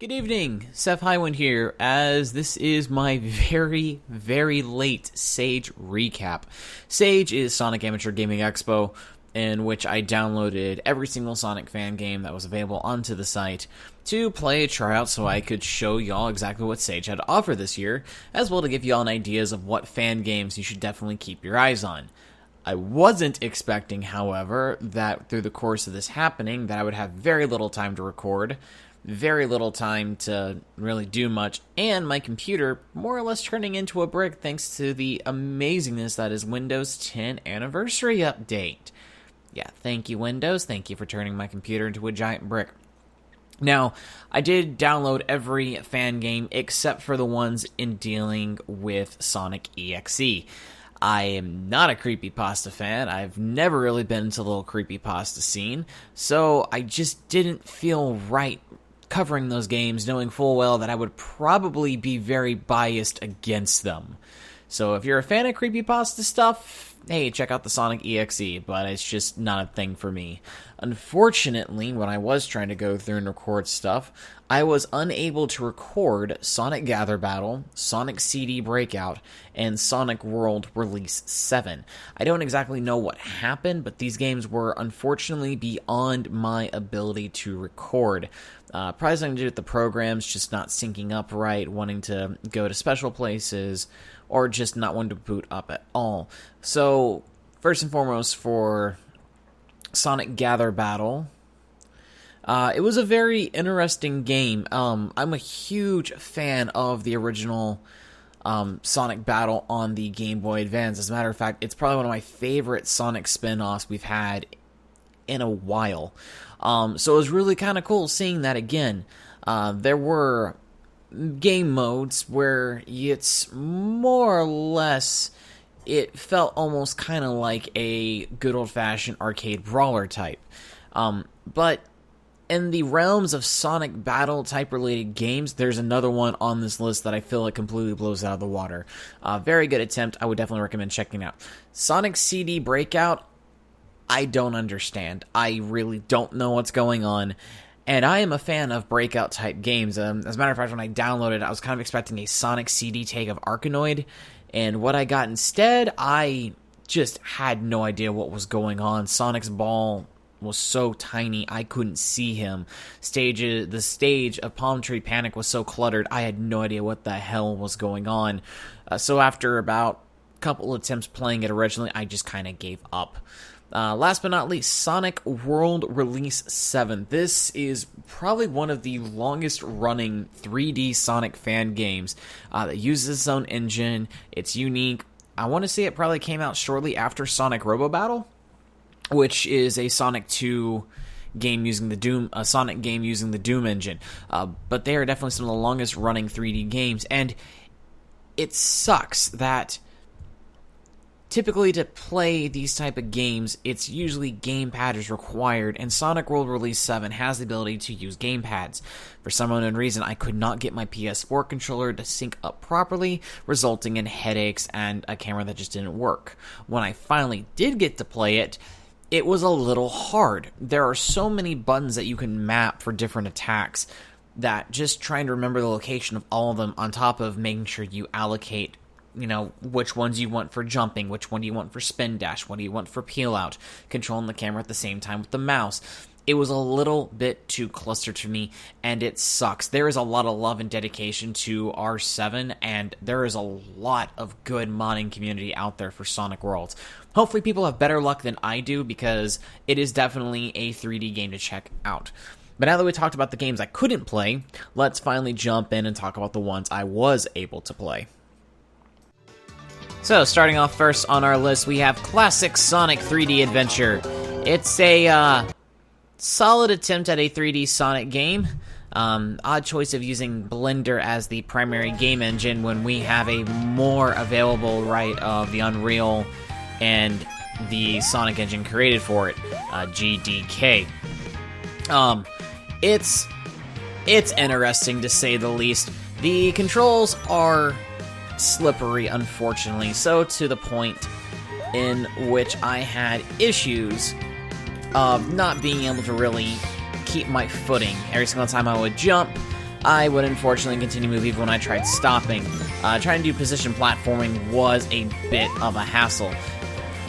Good evening, Seth Highwind here, as this is my very, very late Sage recap. Sage is Sonic Amateur Gaming Expo, in which I downloaded every single Sonic fan game that was available onto the site to play a tryout so I could show y'all exactly what Sage had to offer this year, as well to give y'all an ideas of what fan games you should definitely keep your eyes on. I wasn't expecting, however, that through the course of this happening, that I would have very little time to record, very little time to really do much, and my computer more or less turning into a brick thanks to the amazingness that is Windows 10 Anniversary Update. Yeah, thank you, Windows. Thank you for turning my computer into a giant brick. Now, I did download every fan game except for the ones in dealing with Sonic EXE. I am not a creepypasta fan. I've never really been into the little creepypasta scene, so I just didn't feel right covering those games, knowing full well that I would probably be very biased against them. So if you're a fan of creepypasta stuff, hey, check out the Sonic EXE, but it's just not a thing for me. Unfortunately, when I was trying to go through and record stuff, I was unable to record Sonic Gather Battle, Sonic CD Breakout, and Sonic World Release 7. I don't exactly know what happened, but these games were unfortunately beyond my ability to record. Probably something to do with the programs just not syncing up right, wanting to go to special places, or just not wanting to boot up at all. So, first and foremost, for Sonic Gather Battle, it was a very interesting game. I'm a huge fan of the original Sonic Battle on the Game Boy Advance. As a matter of fact, it's probably one of my favorite Sonic spin-offs we've had in a while. So it was really kind of cool seeing that again. There were game modes where it's more or less, it felt almost kind of like a good old-fashioned arcade brawler type. But in the realms of Sonic Battle type related games, there's another one on this list that I feel like completely blows out of the water. Very good attempt. I would definitely recommend checking it out. Sonic CD Breakout, I don't understand. I really don't know what's going on. And I am a fan of breakout type games. As a matter of fact, when I downloaded it, I was kind of expecting a Sonic CD take of Arkanoid. And what I got instead, I just had no idea what was going on. Sonic's ball was so tiny, I couldn't see him. The stage of Palm Tree Panic was so cluttered, I had no idea what the hell was going on. So after about a couple attempts playing it originally, I just kind of gave up. Last but not least, Sonic World Release 7. This is probably one of the longest running 3D Sonic fan games that uses its own engine. It's unique. I want to say it probably came out shortly after Sonic Robo Battle, which is a Sonic 2 game using the Doom, a Sonic game using the Doom engine. But they are definitely some of the longest running 3D games, and it sucks that typically to play these type of games, it's usually gamepad is required, and Sonic World Release 7 has the ability to use gamepads. For some unknown reason, I could not get my PS4 controller to sync up properly, resulting in headaches and a camera that just didn't work. When I finally did get to play it, it was a little hard. There are so many buttons that you can map for different attacks that just trying to remember the location of all of them, on top of making sure you allocate, you know, which ones you want for jumping, which one do you want for spin dash, what do you want for peel out, controlling the camera at the same time with the mouse. It was a little bit too clustered to me, and it sucks. There is a lot of love and dedication to R7, and there is a lot of good modding community out there for Sonic Worlds. Hopefully people have better luck than I do, because it is definitely a 3D game to check out. But now that we talked about the games I couldn't play, let's finally jump in and talk about the ones I was able to play. So, starting off first on our list, we have Classic Sonic 3D Adventure. It's a solid attempt at a 3D Sonic game. Odd choice of using Blender as the primary game engine when we have a more available right of the Unreal and the Sonic engine created for it, GDK. It's interesting to say the least. The controls are slippery, unfortunately, so to the point in which I had issues of not being able to really keep my footing. Every single time I would jump, I would unfortunately continue to move even when I tried stopping. Trying to do position platforming was a bit of a hassle.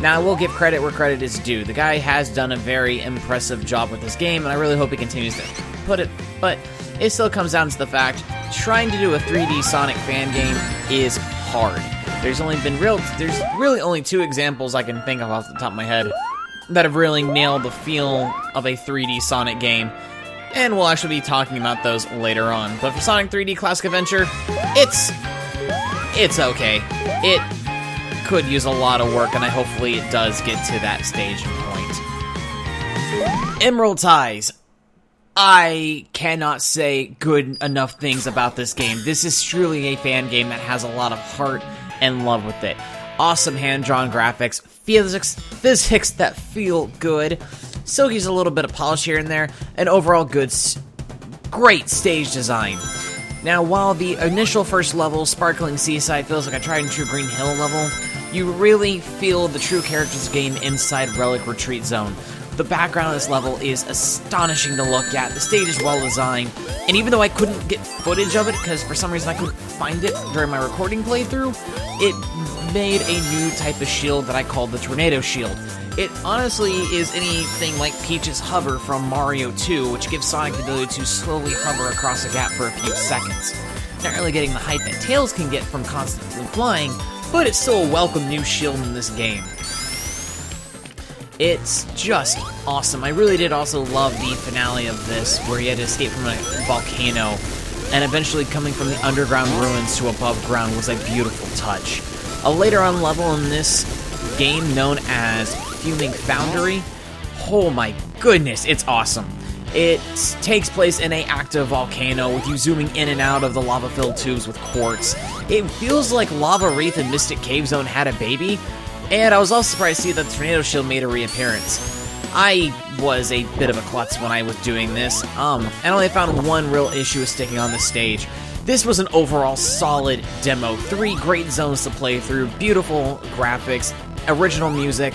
Now, I will give credit where credit is due. The guy has done a very impressive job with this game, and I really hope he continues to put it, but it still comes down to the fact, trying to do a 3D Sonic fan game is hard. There's really only 2 examples I can think of off the top of my head that have really nailed the feel of a 3D Sonic game, and we'll actually be talking about those later on. But for Sonic 3D Classic Adventure, it's okay. It could use a lot of work, and hopefully it does get to that stage and point. Emerald Ties. I cannot say good enough things about this game. This is truly a fan game that has a lot of heart and love with it. Awesome hand-drawn graphics, physics that feel good, still gives a little bit of polish here and there, and overall great stage design. Now, while the initial first level, Sparkling Seaside, feels like a tried and true Greenhill level, you really feel the true characters game inside Relic Retreat Zone. The background of this level is astonishing to look at, the stage is well designed, and even though I couldn't get footage of it, because for some reason I couldn't find it during my recording playthrough, it made a new type of shield that I called the Tornado Shield. It honestly is anything like Peach's Hover from Mario 2, which gives Sonic the ability to slowly hover across a gap for a few seconds. Not really getting the height that Tails can get from constantly flying, but it's still a welcome new shield in this game. It's just awesome. I really did also love the finale of this, where you had to escape from a volcano, and eventually coming from the underground ruins to above ground was a beautiful touch. A later on level in this game, known as Fuming Foundry, oh my goodness, it's awesome. It takes place in an active volcano, with you zooming in and out of the lava-filled tubes with quartz. It feels like Lava Wreath and Mystic Cave Zone had a baby, and I was also surprised to see that the Tornado Shield made a reappearance. I was a bit of a klutz when I was doing this, and only found one real issue with sticking on the stage. This was an overall solid demo. 3 great zones to play through, beautiful graphics, original music.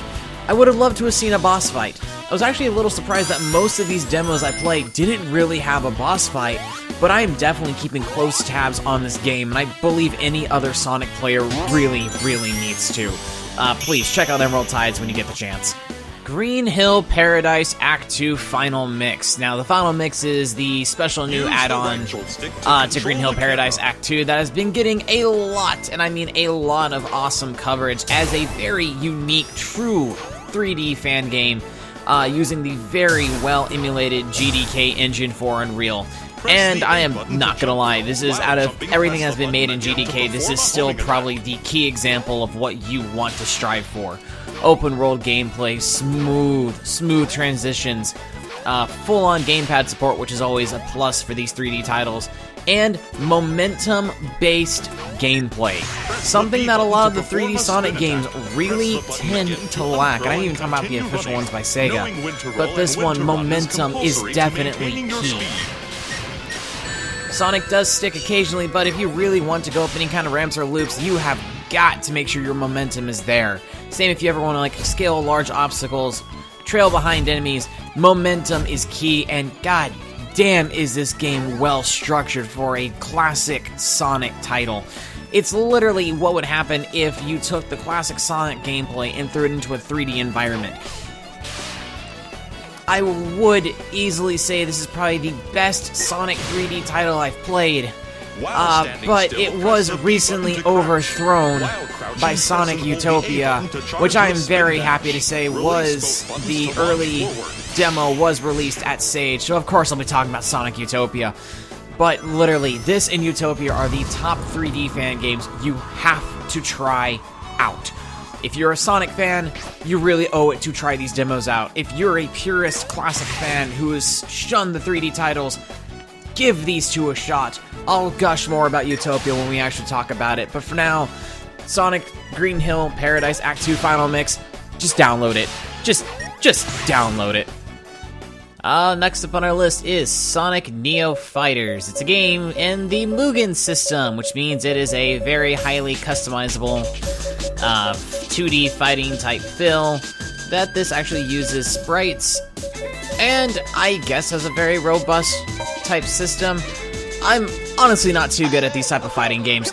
I would have loved to have seen a boss fight. I was actually a little surprised that most of these demos I played didn't really have a boss fight, but I am definitely keeping close tabs on this game, and I believe any other Sonic player really needs to. Please check out Emerald Tides when you get the chance. Greenhill Paradise Act 2 Final Mix. Now, the Final Mix is the special new add-on to Greenhill Paradise Act 2 that has been getting a lot, and I mean a lot, of awesome coverage as a very unique, true 3D fan game using the very well-emulated GDK engine for Unreal. And I am not gonna lie, this is, out of everything that's been made in GDK, this is still probably the key example of what you want to strive for. Open world gameplay, smooth transitions, full-on gamepad support, which is always a plus for these 3D titles, and momentum-based gameplay. Something that a lot of the 3D Sonic games really tend to lack. And I didn't even talk about the official ones by Sega, but this one, momentum, is definitely key. Sonic does stick occasionally, but if you really want to go up any kind of ramps or loops, you have got to make sure your momentum is there. Same if you ever want to, like, scale large obstacles, trail behind enemies, momentum is key, and god damn is this game well structured for a classic Sonic title. It's literally what would happen if you took the classic Sonic gameplay and threw it into a 3D environment. I would easily say this is probably the best Sonic 3D title I've played, but it was recently overthrown by Sonic Utopia, which I am very happy to say was the early demo was released at Sage, so of course I'll be talking about Sonic Utopia. But literally, this and Utopia are the top 3D fan games you have to try out. If you're a Sonic fan, you really owe it to try these demos out. If you're a purist classic fan who has shunned the 3D titles, give these two a shot. I'll gush more about Utopia when we actually talk about it, but for now, Sonic Greenhill Paradise Act 2 Final Mix, just download it. Just download it. Next up on our list is Sonic Neo Fighters. It's a game in the Mugen system, which means it is a very highly customizable 2D fighting type feel that this actually uses sprites and I guess has a very robust type system. I'm honestly not too good at these type of fighting games.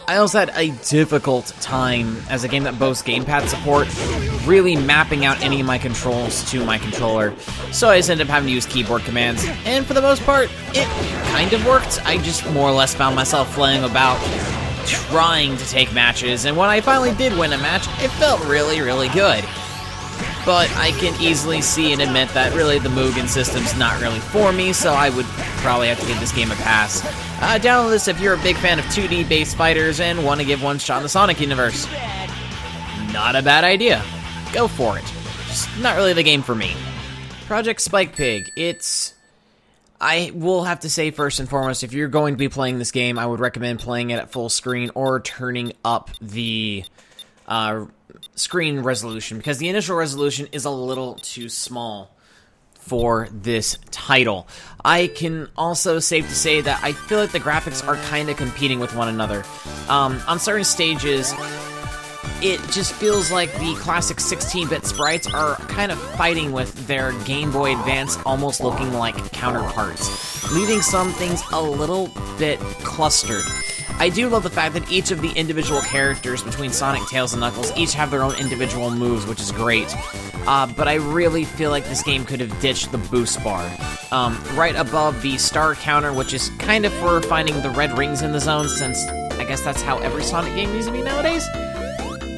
I also had a difficult time as a game that boasts gamepad support, really mapping out any of my controls to my controller. So I just ended up having to use keyboard commands, and for the most part, it kind of worked. I just more or less found myself playing about trying to take matches, and when I finally did win a match, it felt really, really good. But I can easily see and admit that really the Mugen system's not really for me, so I would probably have to give this game a pass. Download this if you're a big fan of 2D-based fighters and want to give one shot in the Sonic universe. Not a bad idea. Go for it. Just not really the game for me. Project Spike Pig. I will have to say first and foremost, if you're going to be playing this game, I would recommend playing it at full screen or turning up the screen resolution, because the initial resolution is a little too small for this title. I can also safe to say that I feel like the graphics are kind of competing with one another. On certain stages, it just feels like the classic 16-bit sprites are kind of fighting with their Game Boy Advance almost looking like counterparts, leaving some things a little bit clustered. I do love the fact that each of the individual characters between Sonic, Tails, and Knuckles each have their own individual moves, which is great. But I really feel like this game could have ditched the boost bar. Right above the star counter, which is kind of for finding the red rings in the zone, since I guess that's how every Sonic game needs to be nowadays.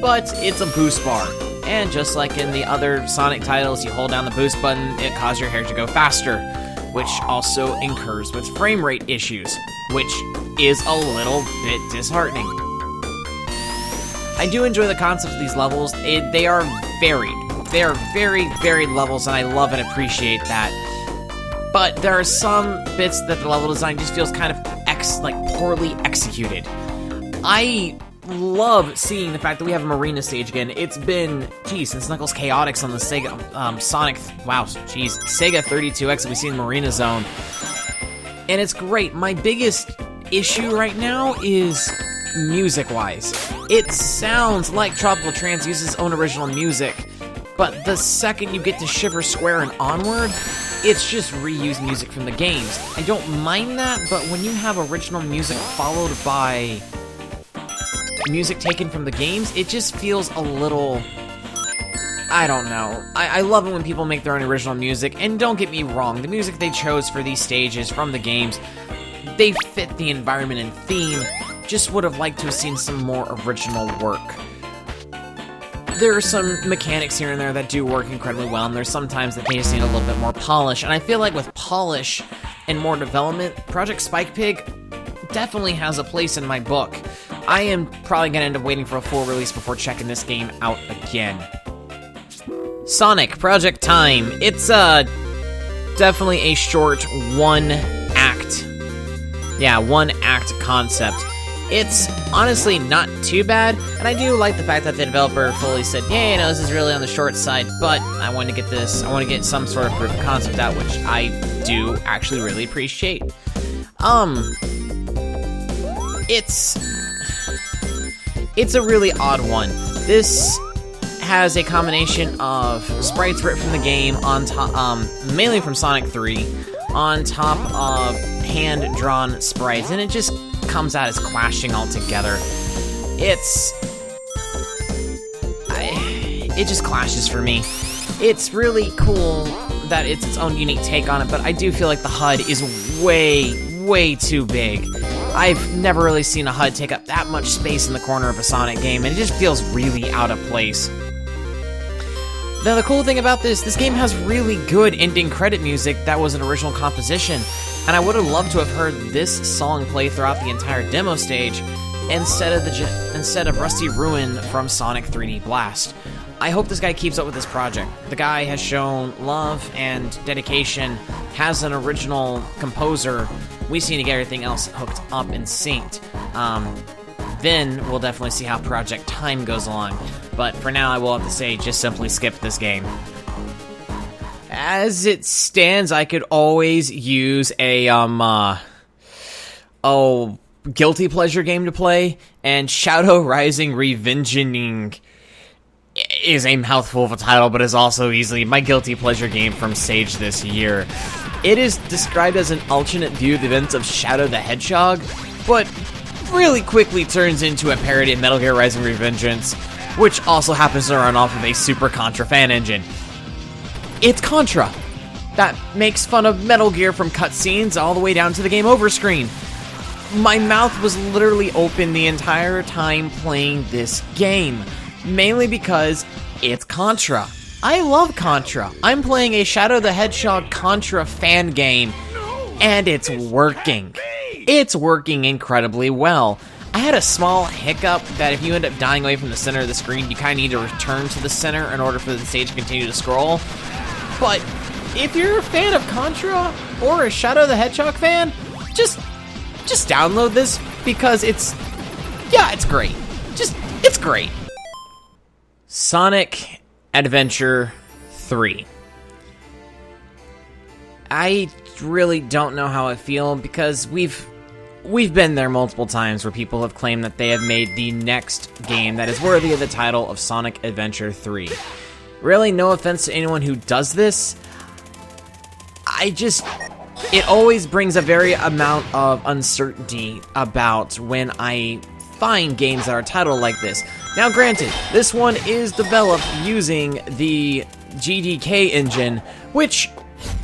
But it's a boost bar. And just like in the other Sonic titles, you hold down the boost button, it causes your hair to go faster, which also incurs with frame rate issues, which is a little bit disheartening. I do enjoy the concept of these levels. They are varied. They are very varied levels, and I love and appreciate that. But there are some bits that the level design just feels kind of poorly executed. I love seeing the fact that we have a Marina stage again. It's been, since Knuckles Chaotix on the Sega Sega 32X that we see in Marina Zone. And it's great. My biggest issue right now is music-wise. It sounds like Tropical Trance uses its own original music, but the second you get to Shiver Square and onward, it's just reused music from the games. I don't mind that, but when you have original music followed by music taken from the games, it just feels a little... I don't know. I love it when people make their own original music, and don't get me wrong, the music they chose for these stages from the games, they fit the environment and theme, just would have liked to have seen some more original work. There are some mechanics here and there that do work incredibly well, and there's sometimes that they just need a little bit more polish, and I feel like with polish and more development, Project Spike Pig definitely has a place in my book. I am probably going to end up waiting for a full release before checking this game out again. Sonic Project Time. It's definitely a short one-act concept. It's honestly not too bad, and I do like the fact that the developer fully said, yeah, this is really on the short side, but I want to get some sort of proof of concept out, which I do actually really appreciate. It's a really odd one. This has a combination of sprites ripped from the game on top, mainly from Sonic 3, on top of hand-drawn sprites, and it just comes out as clashing all together. It just clashes for me. It's really cool that it's its own unique take on it, but I do feel like the HUD is way too big. I've never really seen a HUD take up that much space in the corner of a Sonic game, and it just feels really out of place. Now, the cool thing about this game has really good ending credit music that was an original composition, and I would have loved to have heard this song play throughout the entire demo stage instead of Rusty Ruin from Sonic 3D Blast. I hope this guy keeps up with this project. The guy has shown love and dedication, has an original composer. We just need to get everything else hooked up and synced. Then we'll definitely see how Project Time goes along. But for now, I will have to say, just simply skip this game. As it stands, I could always use a, guilty pleasure game to play, and Shadow Rising Revengeance. is a mouthful of a title, but is also easily my guilty pleasure game from Sage this year. It is described as an alternate view of the events of Shadow the Hedgehog, but really quickly turns into a parody of Metal Gear Rising: Revengeance, which also happens to run off of a Super Contra fan engine. It's Contra that makes fun of Metal Gear from cutscenes all the way down to the game over screen. My mouth was literally open the entire time playing this game, mainly because it's Contra. I love Contra. I'm playing a Shadow the Hedgehog Contra fan game, and it's working. It's working incredibly well. I had a small hiccup that if you end up dying away from the center of the screen, you kind of need to return to the center in order for the stage to continue to scroll. But if you're a fan of Contra or a Shadow the Hedgehog fan, just download this because it's great. It's great. Sonic Adventure 3. I really don't know how I feel because we've been there multiple times where people have claimed that they have made the next game that is worthy of the title of Sonic Adventure 3. Really, no offense to anyone who does this, it always brings a very amount of uncertainty about when I find games that are titled like this. Now granted, this one is developed using the GDK engine, which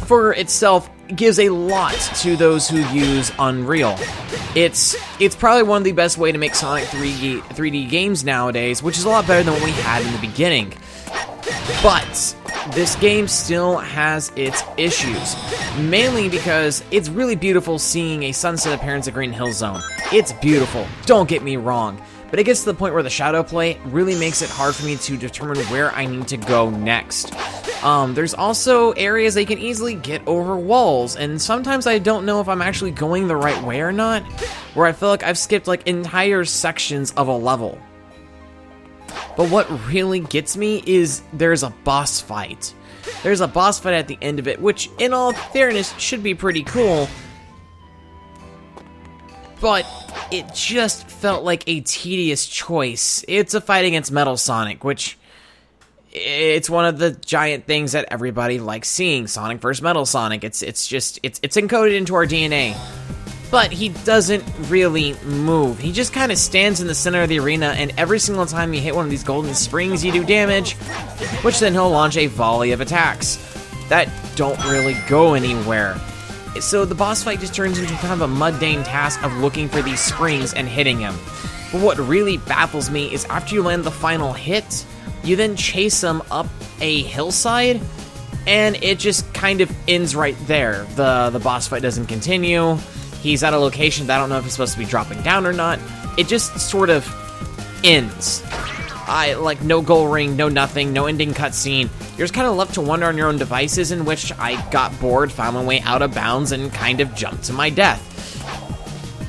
for itself gives a lot to those who use Unreal. It's probably one of the best way to make Sonic 3D games nowadays, which is a lot better than what we had in the beginning. But this game still has its issues, mainly because it's really beautiful seeing a sunset appearance at Greenhill Zone. It's beautiful, don't get me wrong, but it gets to the point where the shadow play really makes it hard for me to determine where I need to go next. There's also areas that you can easily get over walls, and sometimes I don't know if I'm actually going the right way or not, where I feel like I've skipped like entire sections of a level. But what really gets me is there's a boss fight. There's a boss fight at the end of it, which in all fairness should be pretty cool, but it just felt like a tedious choice. It's a fight against Metal Sonic, which it's one of the giant things that everybody likes seeing. Sonic vs. Metal Sonic. It's encoded into our DNA. But he doesn't really move. He just kind of stands in the center of the arena, and every single time you hit one of these golden springs, you do damage, which then he'll launch a volley of attacks that don't really go anywhere. So the boss fight just turns into kind of a mundane task of looking for these springs and hitting him. But what really baffles me is after you land the final hit, you then chase him up a hillside, and it just kind of ends right there. The boss fight doesn't continue. He's at a location that I don't know if he's supposed to be dropping down or not. It just sort of ends. No goal ring, no nothing, no ending cutscene. You're just kind of left to wander on your own devices, in which I got bored, found my way out of bounds, and kind of jumped to my death.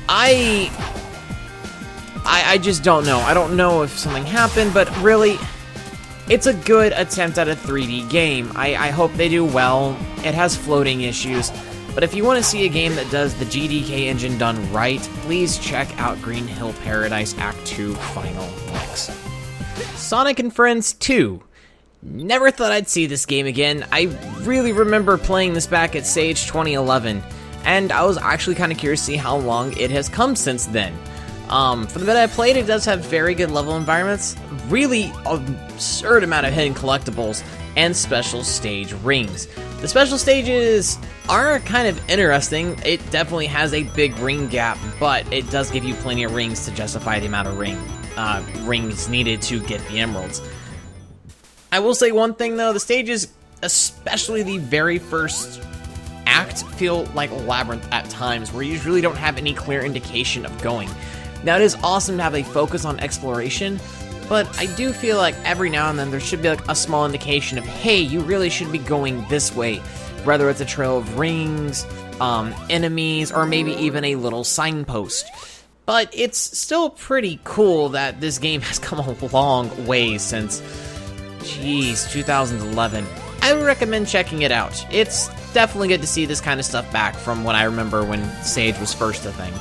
I just don't know. I don't know if something happened, but really, it's a good attempt at a 3D game. I hope they do well. It has floating issues. But if you want to see a game that does the GDK engine done right, please check out Greenhill Paradise Act 2 Final Mix. Sonic and Friends 2. Never thought I'd see this game again. I really remember playing this back at Sage 2011, and I was actually kind of curious to see how long it has come since then. For the bit I played, it does have very good level environments, really absurd amount of hidden collectibles, and special stage rings. The special stages are kind of interesting. It definitely has a big ring gap, but it does give you plenty of rings to justify the amount of rings needed to get the emeralds. I will say one thing though, the stages, especially the very first act, feel like a labyrinth at times, where you really don't have any clear indication of going. Now it is awesome to have a focus on exploration, but I do feel like every now and then there should be like a small indication of, hey, you really should be going this way, whether it's a trail of rings, enemies, or maybe even a little signpost. But it's still pretty cool that this game has come a long way since, 2011. I would recommend checking it out. It's definitely good to see this kind of stuff back from what I remember when Sage was first a thing.